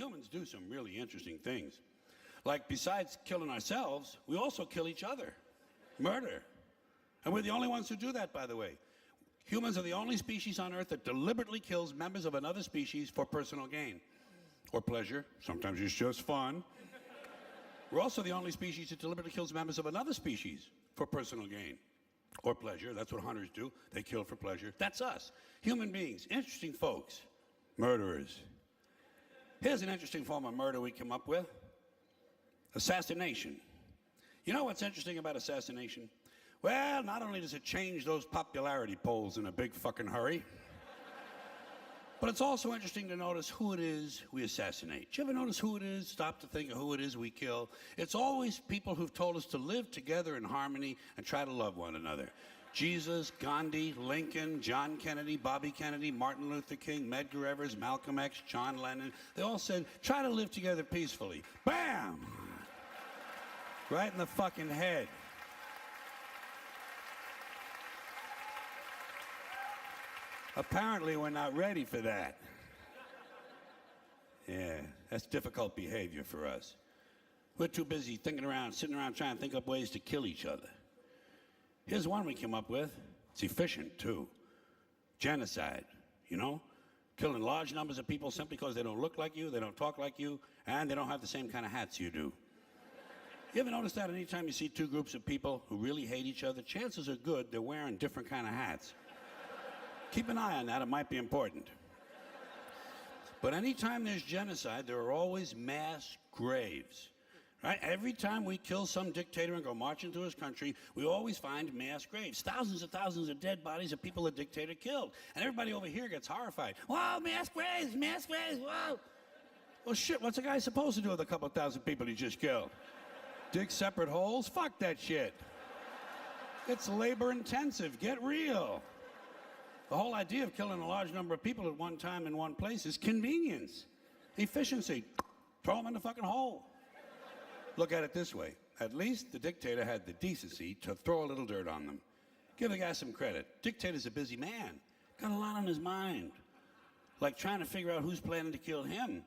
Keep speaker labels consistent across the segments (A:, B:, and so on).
A: Humans do some really interesting things. Like, besides killing ourselves, we also kill each other. Murder. And we're the only ones who do that, by the way. Humans are the only species on Earth that deliberately kills members of another species for personal gain. Or pleasure. Sometimes it's just fun. We're also the only species that deliberately kills members of another species for personal gain. Or pleasure. That's what hunters do. They kill for pleasure. That's us. Human beings. Interesting folks. Murderers. Here's an interesting form of murder we come up with. Assassination. You know what's interesting about assassination? Well, not only does it change those popularity polls in a big fucking hurry, but it's also interesting to notice who it is we assassinate. Do you ever notice who it is? Stop to think of who it is we kill. It's always people who've told us to live together in harmony and try to love one another. Jesus, Gandhi, Lincoln, John Kennedy, Bobby Kennedy, Martin Luther King, Medgar Evers, Malcolm X, John Lennon. They all said, try to live together peacefully. Bam! Right in the fucking head. Apparently, we're not ready for that. Yeah, that's difficult behavior for us. We're too busy thinking around, sitting around trying to think up ways to kill each other. Here's one we came up with. It's efficient, too. Genocide, you know? Killing large numbers of people simply because they don't look like you, they don't talk like you, and they don't have the same kind of hats you do. You ever notice that anytime you see two groups of people who really hate each other, chances are good they're wearing different kind of hats. Keep an eye on that, it might be important. But anytime there's genocide, there are always mass graves. Right? Every time we kill some dictator and go marching through his country, we always find mass graves. Thousands of dead bodies of people the dictator killed. And everybody over here gets horrified. Whoa, mass graves, whoa. Well, shit, what's a guy supposed to do with a couple thousand people he just killed? Dig separate holes? Fuck that shit. It's labor intensive. Get real. The whole idea of killing a large number of people at one time in one place is convenience, efficiency. Throw them in the fucking hole. Look at it this way. At least the dictator had the decency to throw a little dirt on them. Give the guy some credit. Dictator's a busy man. Got a lot on his mind. Like trying to figure out who's planning to kill him.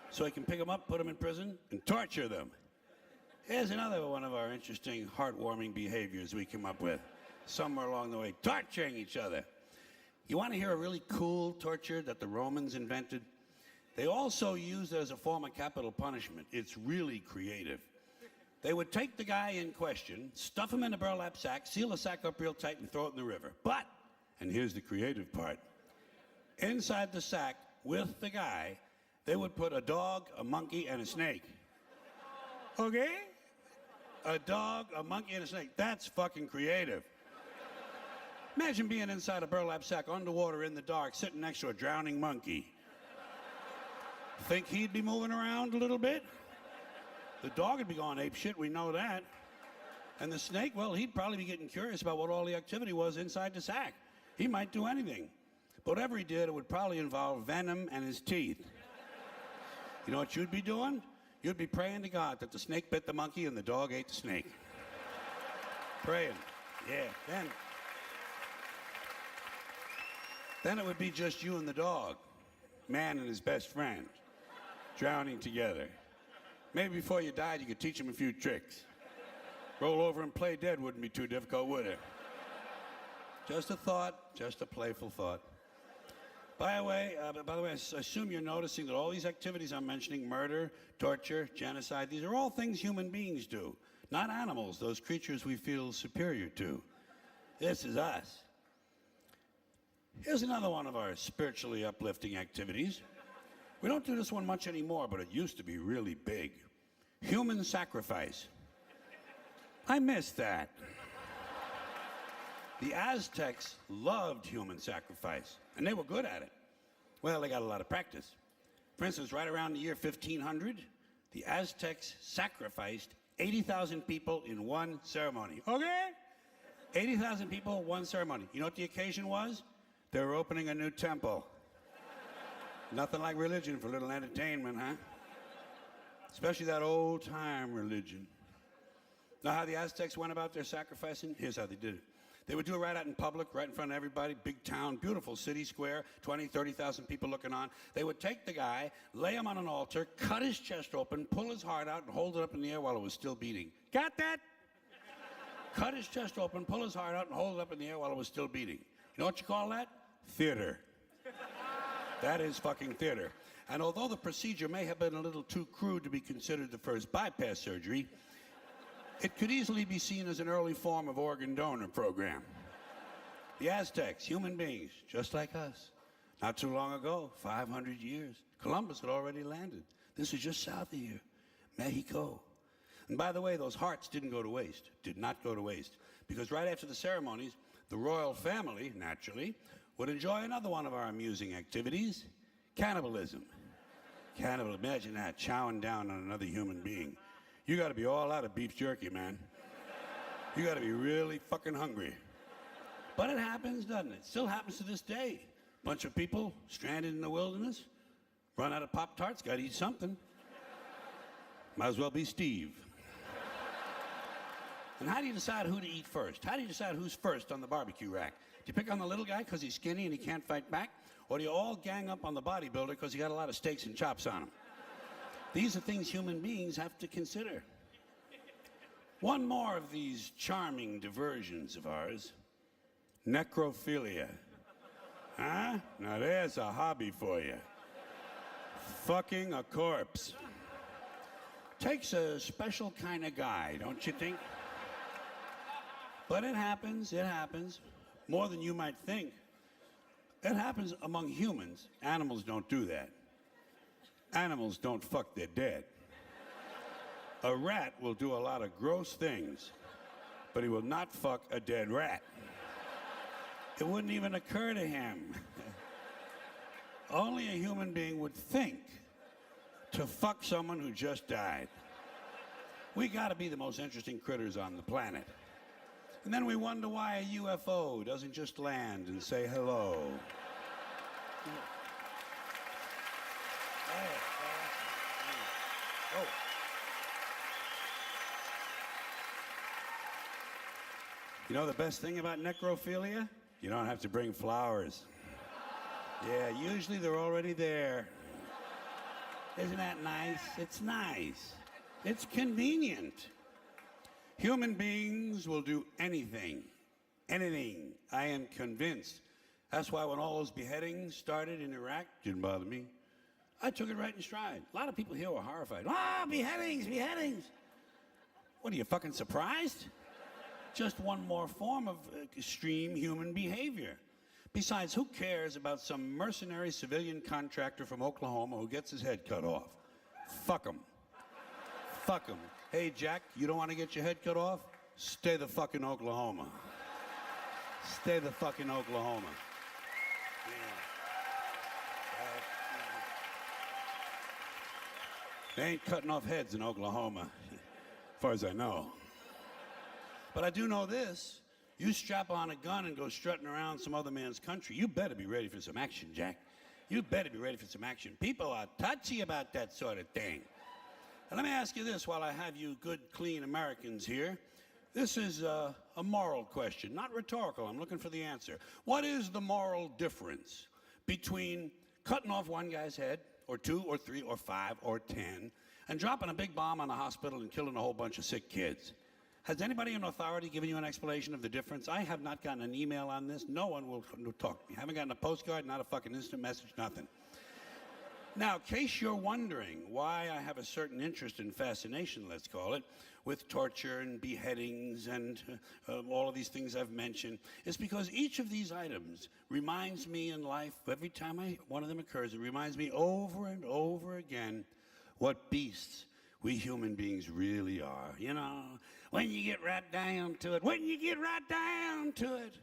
A: So he can pick them up, put them in prison, and torture them. Here's another one of our interesting, heartwarming behaviors we come up with. Somewhere along the way, torturing each other. You want to hear a really cool torture that the Romans invented? They also used it as a form of capital punishment. It's really creative. They would take the guy in question, stuff him in a burlap sack, seal the sack up real tight, and throw it in the river. But, and here's the creative part, inside the sack with the guy, they would put a dog, a monkey, and a snake. Okay? A dog, a monkey, and a snake. That's fucking creative. Imagine being inside a burlap sack underwater in the dark, sitting next to a drowning monkey. Think he'd be moving around a little bit? The dog would be going ape shit, we know that. And the snake, well, he'd probably be getting curious about what all the activity was inside the sack. He might do anything. But whatever he did, it would probably involve venom and his teeth. You know what you'd be doing? You'd be praying to God that the snake bit the monkey and the dog ate the snake. Praying. Yeah. Then it would be just you and the dog. Man and his best friend. Drowning together. Maybe before you died, you could teach him a few tricks. Roll over and play dead wouldn't be too difficult, would it? Just a thought, just a playful thought. By the way, I assume you're noticing that all these activities I'm mentioning, murder, torture, genocide, these are all things human beings do. Not animals, those creatures we feel superior to. This is us. Here's another one of our spiritually uplifting activities. We don't do this one much anymore, but it used to be really big. Human sacrifice. I miss that. The Aztecs loved human sacrifice, and they were good at it. Well, they got a lot of practice. For instance, right around the year 1500, the Aztecs sacrificed 80,000 people in one ceremony. Okay? 80,000 people, one ceremony. You know what the occasion was? They were opening a new temple. Nothing like religion for a little entertainment, huh? Especially that old-time religion. Now how the Aztecs went about their sacrificing? Here's how they did it. They would do it right out in public, right in front of everybody, big town, beautiful city square, 20, 30,000 people looking on. They would take the guy, lay him on an altar, cut his chest open, pull his heart out, and hold it up in the air while it was still beating. Got that? Cut his chest open, pull his heart out, and hold it up in the air while it was still beating. You know what you call that? Theater. That is fucking theater. And although the procedure may have been a little too crude to be considered the first bypass surgery, it could easily be seen as an early form of organ donor program. The Aztecs, human beings, just like us. Not too long ago, 500 years, Columbus had already landed. This is just south of here, Mexico. And by the way, those hearts didn't go to waste, did not go to waste. Because right after the ceremonies, the royal family, naturally, would enjoy another one of our amusing activities, cannibalism. Cannibalism, imagine that, chowing down on another human being. You gotta be all out of beef jerky, man. You gotta be really fucking hungry. But it happens, doesn't it? Still happens to this day. Bunch of people stranded in the wilderness, run out of Pop-Tarts, gotta eat something. Might as well be Steve. And how do you decide who to eat first? How do you decide who's first on the barbecue rack? Do you pick on the little guy because he's skinny and he can't fight back? Or do you all gang up on the bodybuilder because he got a lot of steaks and chops on him? These are things human beings have to consider. One more of these charming diversions of ours, necrophilia. Huh? Now there's a hobby for you. Fucking a corpse. Takes a special kind of guy, don't you think? But it happens, more than you might think. It happens among humans. Animals don't do that. Animals don't fuck their dead. A rat will do a lot of gross things, but he will not fuck a dead rat. It wouldn't even occur to him. Only a human being would think to fuck someone who just died. We gotta be the most interesting critters on the planet. And then we wonder why a UFO doesn't just land and say hello. Oh. You know the best thing about necrophilia? You don't have to bring flowers. Yeah, usually they're already there. Isn't that nice? It's nice. It's convenient. Human beings will do anything. Anything. I am convinced. That's why when all those beheadings started in Iraq, didn't bother me. I took it right in stride. A lot of people here were horrified. Ah, beheadings, beheadings. What, are you fucking surprised? Just one more form of extreme human behavior. Besides, who cares about some mercenary civilian contractor from Oklahoma who gets his head cut off? Fuck him. Fuck him. Hey, Jack, you don't want to get your head cut off? Stay the fuck in Oklahoma. Stay the fuck in Oklahoma. Yeah. They ain't cutting off heads in Oklahoma, as far as I know. But I do know this. You strap on a gun and go strutting around some other man's country, you better be ready for some action, Jack. You better be ready for some action. People are touchy about that sort of thing. And let me ask you this while I have you good, clean Americans here. This is a moral question, not rhetorical. I'm looking for the answer. What is the moral difference between cutting off one guy's head, or 2, or 3, or 5, or 10, and dropping a big bomb on a hospital and killing a whole bunch of sick kids? Has anybody in authority given you an explanation of the difference? I have not gotten an email on this. No one will talk to me. I haven't gotten a postcard, not a fucking instant message, nothing. Now, in case you're wondering why I have a certain interest and fascination, let's call it, with torture and beheadings and all of these things I've mentioned, it's because each of these items reminds me in life, every time one of them occurs, it reminds me over and over again what beasts we human beings really are. You know, when you get right down to it,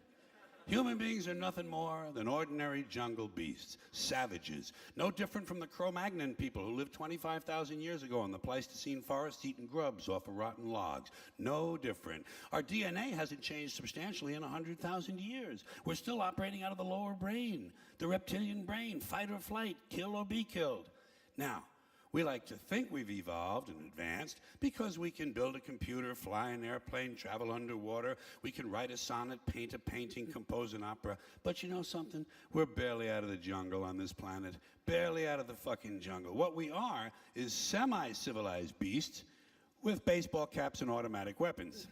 A: human beings are nothing more than ordinary jungle beasts, savages, no different from the Cro-Magnon people who lived 25,000 years ago in the Pleistocene forest eating grubs off of rotten logs. No different. Our DNA hasn't changed substantially in 100,000 years. We're still operating out of the lower brain, the reptilian brain, fight or flight, kill or be killed. Now, We like to think we've evolved and advanced because we can build a computer, fly an airplane, travel underwater. We can write a sonnet, paint a painting, compose an opera. But you know something? We're barely out of the jungle on this planet. Barely out of the fucking jungle. What we are is semi-civilized beasts with baseball caps and automatic weapons.